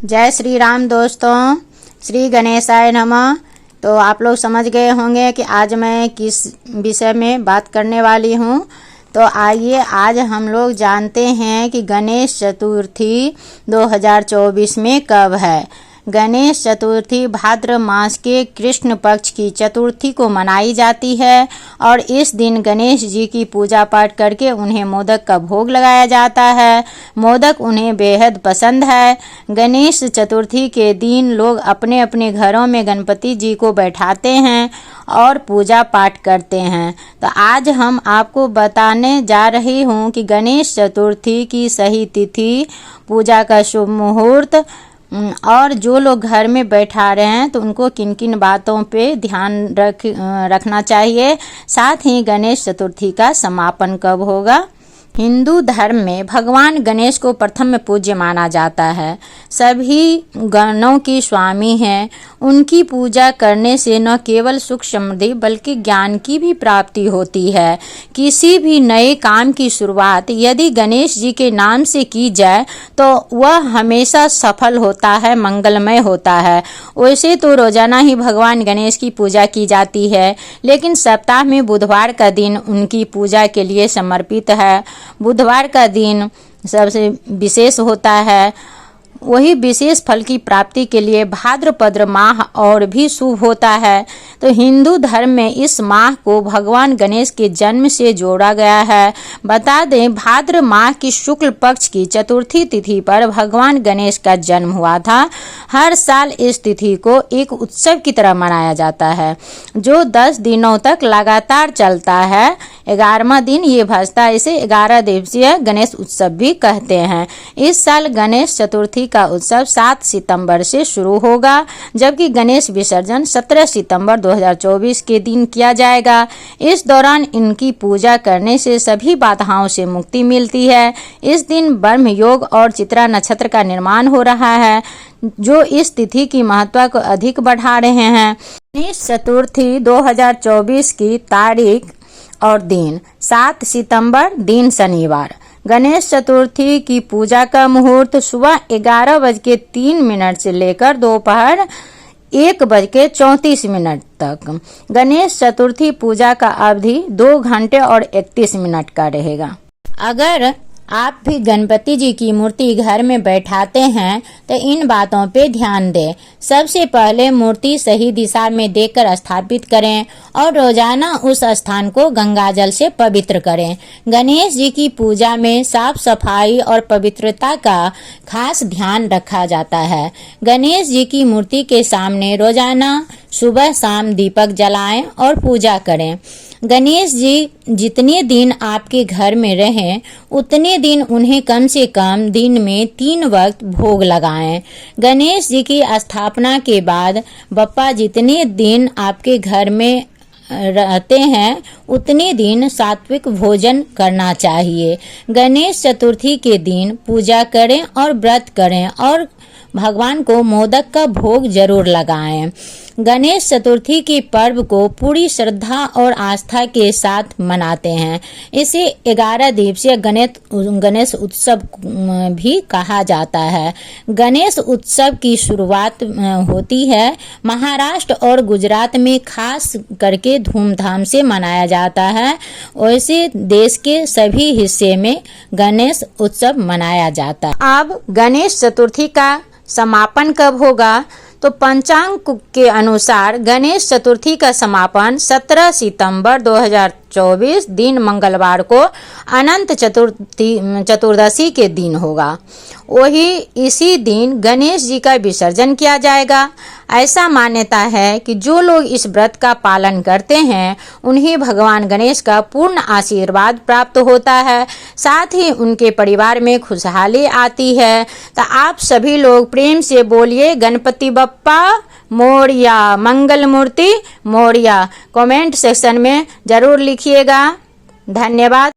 जय श्री राम दोस्तों, श्री गणेशाय नमः। तो आप लोग समझ गए होंगे कि आज मैं किस विषय में बात करने वाली हूँ। तो आइए आज हम लोग जानते हैं कि गणेश चतुर्थी 2024 में कब है। गणेश चतुर्थी भाद्र मास के कृष्ण पक्ष की चतुर्थी को मनाई जाती है और इस दिन गणेश जी की पूजा पाठ करके उन्हें मोदक का भोग लगाया जाता है। मोदक उन्हें बेहद पसंद है। गणेश चतुर्थी के दिन लोग अपने अपने घरों में गणपति जी को बैठाते हैं और पूजा पाठ करते हैं। तो आज हम आपको बताने जा रही हूँ कि गणेश चतुर्थी की सही तिथि, पूजा का शुभ मुहूर्त और जो लोग घर में बैठा रहे हैं तो उनको किन किन बातों पे ध्यान रखना चाहिए। साथ ही गणेश चतुर्थी का समापन कब होगा। हिंदू धर्म में भगवान गणेश को प्रथम पूज्य माना जाता है। सभी गणों की स्वामी हैं। उनकी पूजा करने से न केवल सुख समृद्धि बल्कि ज्ञान की भी प्राप्ति होती है। किसी भी नए काम की शुरुआत यदि गणेश जी के नाम से की जाए तो वह हमेशा सफल होता है, मंगलमय होता है। वैसे तो रोजाना ही भगवान गणेश की पूजा की जाती है, लेकिन सप्ताह में बुधवार का दिन उनकी पूजा के लिए समर्पित है। बुधवार का दिन सबसे विशेष होता है। वही विशेष फल की प्राप्ति के लिए भाद्रपद माह और भी शुभ होता है। तो हिंदू धर्म में इस माह को भगवान गणेश के जन्म से जोड़ा गया है। बता दें, भाद्र माह की शुक्ल पक्ष की चतुर्थी तिथि पर भगवान गणेश का जन्म हुआ था। हर साल इस तिथि को एक उत्सव की तरह मनाया जाता है जो 10 दिनों तक लगातार चलता है। 11वां दिन ये भजता, इसे 11 दिवसीय गणेश उत्सव भी कहते हैं। इस साल गणेश चतुर्थी का उत्सव 7 सितंबर से शुरू होगा, जबकि गणेश विसर्जन 17 सितंबर 2024 के दिन किया जाएगा। इस दौरान इनकी पूजा करने से सभी बाधाओं से मुक्ति मिलती है। इस दिन ब्रह्म योग और चित्रा नक्षत्र का निर्माण हो रहा है, जो इस तिथि की महत्व को अधिक बढ़ा रहे हैं। गणेश चतुर्थी 2024 की तारीख और दिन 7 सितंबर, दिन शनिवार। गणेश चतुर्थी की पूजा का मुहूर्त सुबह 11:03 से लेकर दोपहर 1:34 तक। गणेश चतुर्थी पूजा का अवधि 2 घंटे और 31 मिनट का रहेगा। अगर आप भी गणपति जी की मूर्ति घर में बैठाते हैं तो इन बातों पे ध्यान दें। सबसे पहले मूर्ति सही दिशा में देखकर स्थापित करें और रोजाना उस स्थान को गंगा जल से पवित्र करें। गणेश जी की पूजा में साफ सफाई और पवित्रता का खास ध्यान रखा जाता है। गणेश जी की मूर्ति के सामने रोजाना सुबह शाम दीपक जलाएं और पूजा करें। गणेश जी जितने दिन आपके घर में रहें उतने दिन उन्हें कम से कम दिन में 3 वक्त भोग लगाएं। गणेश जी की स्थापना के बाद बप्पा जितने दिन आपके घर में रहते हैं उतने दिन सात्विक भोजन करना चाहिए। गणेश चतुर्थी के दिन पूजा करें और व्रत करें और भगवान को मोदक का भोग जरूर लगाएं। गणेश चतुर्थी के पर्व को पूरी श्रद्धा और आस्था के साथ मनाते हैं। इसे 11 दिवसीय गणेश उत्सव भी कहा जाता है। गणेश उत्सव की शुरुआत होती है महाराष्ट्र और गुजरात में खास करके धूमधाम से मनाया जाता है। वैसे देश के सभी हिस्से में गणेश उत्सव मनाया जाता है। अब गणेश चतुर्थी का समापन कब होगा? तो पंचांग के अनुसार गणेश चतुर्थी का समापन 17 सितंबर 2024 दिन मंगलवार को अनंत चतुर्दशी के दिन होगा। वही इसी दिन गणेश जी का विसर्जन किया जाएगा। ऐसा मान्यता है कि जो लोग इस व्रत का पालन करते हैं उन्हें भगवान गणेश का पूर्ण आशीर्वाद प्राप्त होता है, साथ ही उनके परिवार में खुशहाली आती है। तो आप सभी लोग प्रेम से बोलिए गणपति बप्पा मोरया, मंगल मूर्ति मोरया। कमेंट सेक्शन में जरूर लिखिएगा। धन्यवाद।